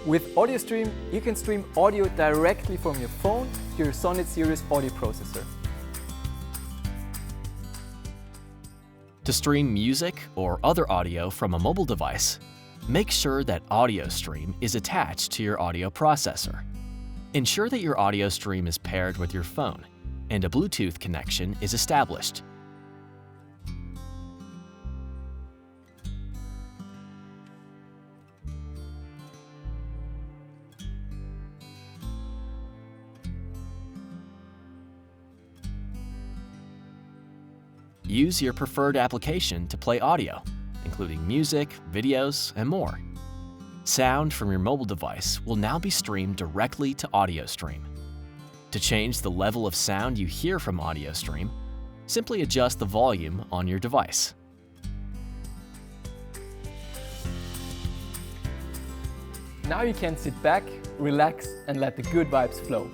With AudioStream, you can stream audio directly from your phone to your SONNET series audio processor. To stream music or other audio from a mobile device, make sure that AudioStream is attached to your audio processor. Ensure that your AudioStream is paired with your phone and a Bluetooth connection is established. Use your preferred application to play audio, including music, videos, and more. Sound from your mobile device will now be streamed directly to AudioStream. To change the level of sound you hear from AudioStream, simply adjust the volume on your device. Now you can sit back, relax, and let the good vibes flow.